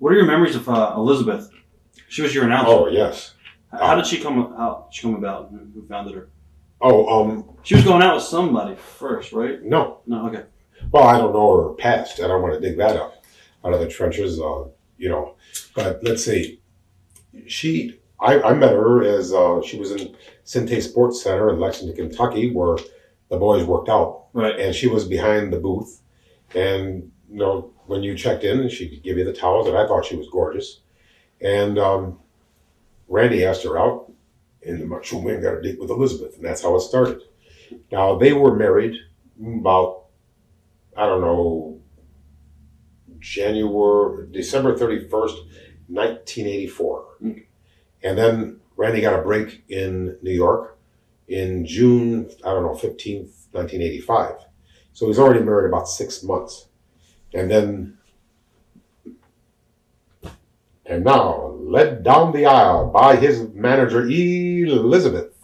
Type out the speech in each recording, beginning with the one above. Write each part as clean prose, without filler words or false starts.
What are your memories of Elizabeth? She was your announcer. Oh, yes. How did she come out? She come about? Who founded her? Oh, she was going out with somebody first, right? No. No, okay. Well, I don't know her past. I don't want to dig that up out of the trenches, But let's see. I met her as she was in Sinte Sports Center in Lexington, Kentucky, where the boys worked out. Right. And she was behind the booth. And, when you checked in, she'd give you the towels, and I thought she was gorgeous. And Randy asked her out, and the Macho Man got a date with Elizabeth, and that's how it started. Now, they were married about, December 31st, 1984. Okay. And then Randy got a break in New York in June, 15th, 1985. So he's already married about 6 months. And now, led down the aisle by his manager, Elizabeth.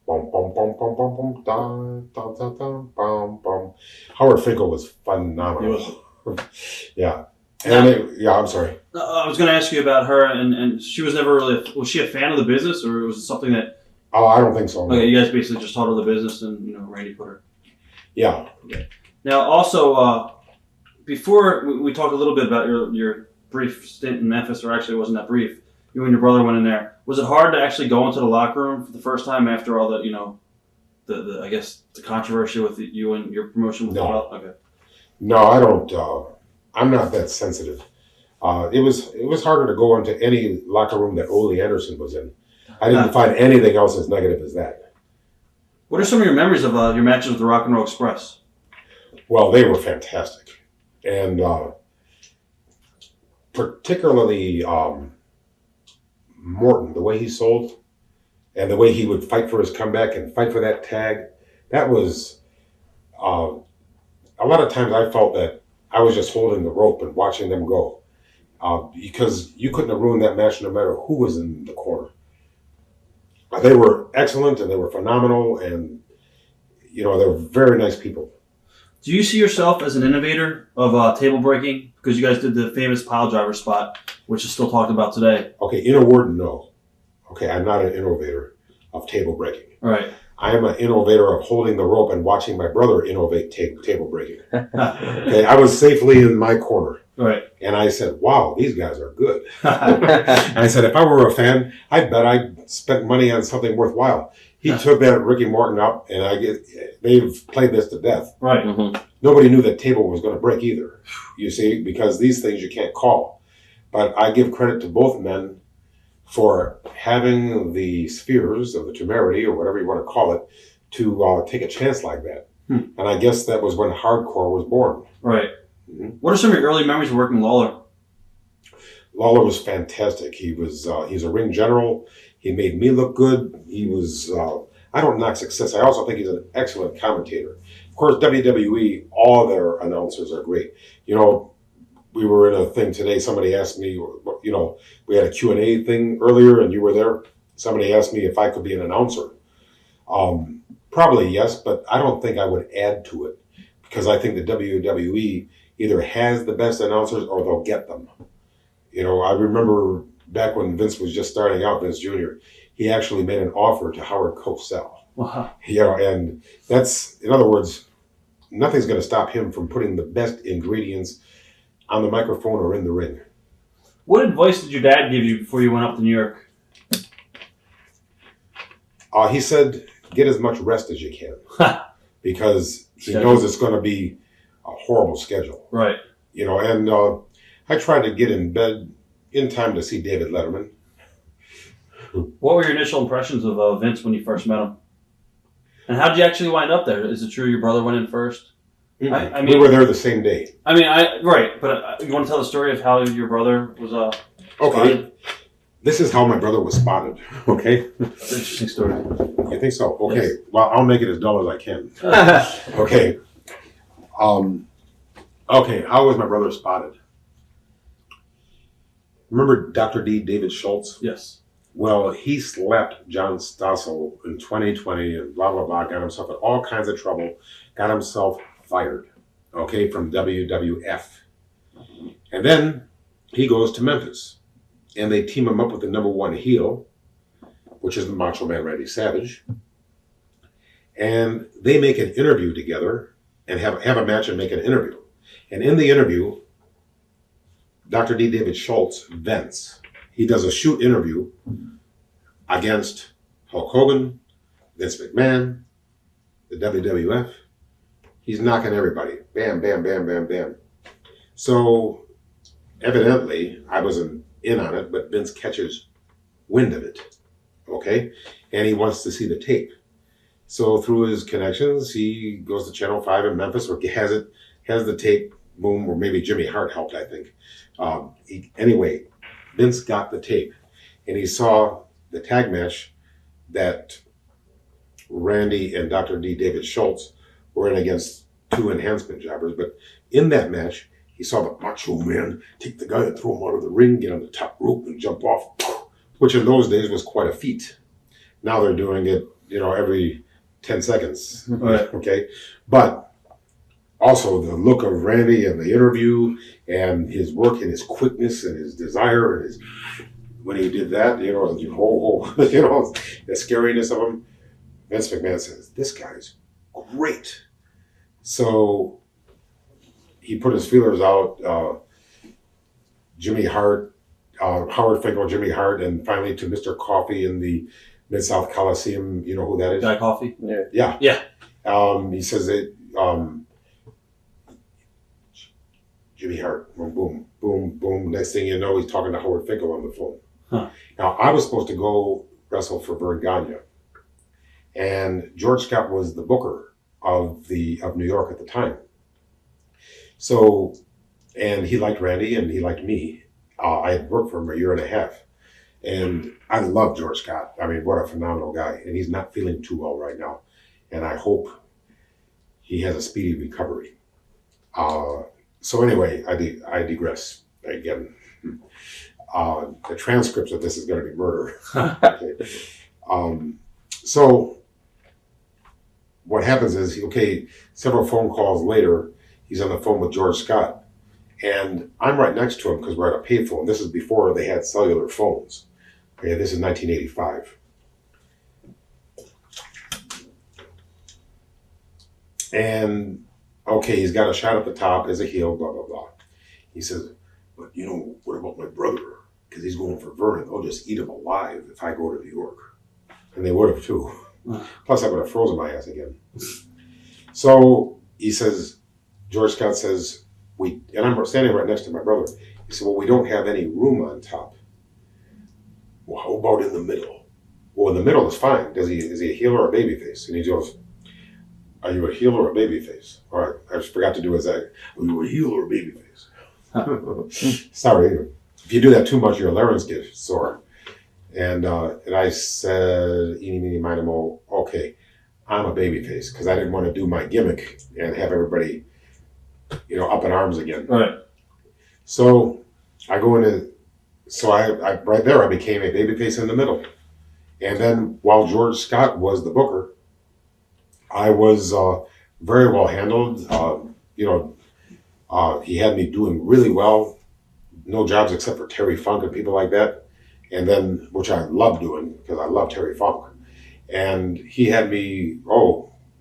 Bum, bum, bum, bum, bum, bum, dun, dun, dun, dun, bum, bum. Howard Finkel was phenomenal. Yeah. I'm sorry. I was going to ask you about her, and she was never really. Was she a fan of the business, or was it something that? Oh, I don't think so. Okay, you guys basically just taught her the business, and Randy put her. Yeah. Okay. Now, also, before we talked a little bit about your brief stint in Memphis, or actually it wasn't that brief. You and your brother went in there. Was it hard to actually go into the locker room for the first time after all the I guess the controversy with you and your promotion with the belt? Okay. No, I don't. I'm not that sensitive. It was harder to go into any locker room that Ole Anderson was in. I didn't find anything else as negative as that. What are some of your memories of your matches with the Rock and Roll Express? Well, they were fantastic, and particularly Morton, the way he sold, and the way he would fight for his comeback and fight for that tag. That was a lot of times I felt that I was just holding the rope and watching them go, because you couldn't have ruined that match no matter who was in the corner. They were excellent and they were phenomenal, and they were very nice people. Do you see yourself as an innovator of table breaking? Because you guys did the famous piledriver spot, which is still talked about today. Okay, in a word, no. Okay, I'm not an innovator of table breaking. All right. I am an innovator of holding the rope and watching my brother innovate table breaking. Okay, I was safely in my corner. Right. And I said, wow, these guys are good. And I said, if I were a fan, I bet I'd spent money on something worthwhile. He took that Ricky Morton up, and they've played this to death. Right. Mm-hmm. Nobody knew that table was going to break either, you see, because these things you can't call. But I give credit to both men for having the spheres of the temerity, or whatever you want to call it, to take a chance like that. And I guess that was when hardcore was born. Right. Mm-hmm. What are some of your early memories of working with Lawler? Lawler was fantastic. He's a ring general. He made me look good. He was, I don't knock success. I also think he's an excellent commentator. Of course, WWE, all their announcers are great. We were in a thing today. Somebody asked me, we had a Q&A thing earlier and you were there. Somebody asked me if I could be an announcer. Probably yes, but I don't think I would add to it, because I think the WWE either has the best announcers or they'll get them. I remember back when Vince was just starting out, Vince Jr., he actually made an offer to Howard Cosell. Wow. And that's, in other words, nothing's going to stop him from putting the best ingredients on the microphone or in the ring. What advice did your dad give you before you went up to New York? He said, get as much rest as you can, because he knows it's going to be a horrible schedule. Right. And I tried to get in bed in time to see David Letterman. What were your initial impressions of Vince when you first met him? And how did you actually wind up there? Is it true your brother went in first? Mm-hmm. I mean, we were there the same day. Right, but you want to tell the story of how your brother was Okay. spotted? This is how my brother was spotted, okay? It's an interesting story. You think so? Okay. Yes. Well, I'll make it as dull as I can. Okay. Okay, how was my brother spotted? Remember Dr. D, David Schultz? Yes. Well, he slapped John Stossel in 2020 and blah, blah, blah, got himself in all kinds of trouble, got himself fired, okay, from WWF. And then he goes to Memphis, and they team him up with the number one heel, which is the Macho Man Randy Savage, and they make an interview together and have a match and make an interview. And in the interview, Dr. D. David Schultz vents. He does a shoot interview against Hulk Hogan, Vince McMahon, the WWF. He's knocking everybody. Bam, bam, bam, bam, bam. So evidently, I wasn't in on it, but Vince catches wind of it. Okay? And he wants to see the tape. So through his connections, he goes to Channel 5 in Memphis, or has the tape, boom, or maybe Jimmy Hart helped, I think. Anyway, Vince got the tape, and he saw the tag match that Randy and Dr. D. David Schultz were in against two enhancement jobbers. But in that match, he saw the Macho Man take the guy and throw him out of the ring, get on the top rope and jump off, which in those days was quite a feat. Now they're doing it, every 10 seconds. Right. Okay. But also the look of Randy and the interview and his work and his quickness and his desire and when he did that, the scariness of him. Vince McMahon says, this guy's great. So he put his feelers out, Jimmy Hart, Howard Finkel, Jimmy Hart, and finally to Mr. Coffee in the Mid-South Coliseum. You know who that is? Guy Coffee? Yeah. Yeah. He says that Jimmy Hart, boom, boom, boom, boom. Next thing you know, he's talking to Howard Finkel on the phone. Huh. Now, I was supposed to go wrestle for Vern Gagne. And George Scott was the booker of New York at the time. So, and he liked Randy and he liked me. I had worked for him a year and a half. And I love George Scott. I mean, what a phenomenal guy. And he's not feeling too well right now. And I hope he has a speedy recovery. So anyway, I digress again. The transcripts of this is going to be murder. Okay. So what happens is, several phone calls later, he's on the phone with George Scott. And I'm right next to him because we're at a payphone. This is before they had cellular phones. Okay, this is 1985. And, he's got a shot at the top as a heel, blah, blah, blah. He says, but what about my brother? Because he's going for Vernon. They'll just eat him alive if I go to New York. And they would have too. Plus I would have frozen my ass again. So he says, George Scott says, and I'm standing right next to my brother. He said, well, we don't have any room on top. Well, how about in the middle? Well, in the middle is fine. Is he a heel or a babyface? And he goes, are you a heel or a babyface? All right, I just forgot to do his act. Are you a heel or a babyface? Sorry, if you do that too much, your larynx gets sore. And I said, eeny, meeny, miny, moe, okay, I'm a babyface because I didn't want to do my gimmick and have everybody, up in arms again. Right. So I go into, I right there, I became a babyface in the middle. And then while George Scott was the booker, I was very well handled. He had me doing really well. No jobs except for Terry Funk and people like that. And then, which I loved doing because I love Terry Funk. And he had me,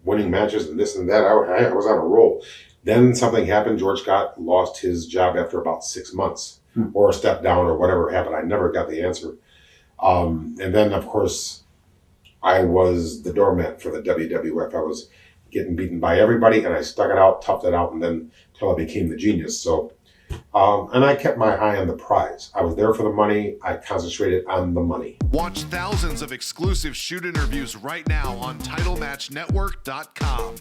winning matches and this and that. I was on a roll. Then something happened. George Scott lost his job after about 6 months or stepped down or whatever happened. I never got the answer. And then, of course, I was the doormat for the WWF. I was getting beaten by everybody, and I stuck it out, toughed it out, and then until I became the genius. So, and I kept my eye on the prize. I was there for the money. I concentrated on the money. Watch thousands of exclusive shoot interviews right now on TitleMatchNetwork.com.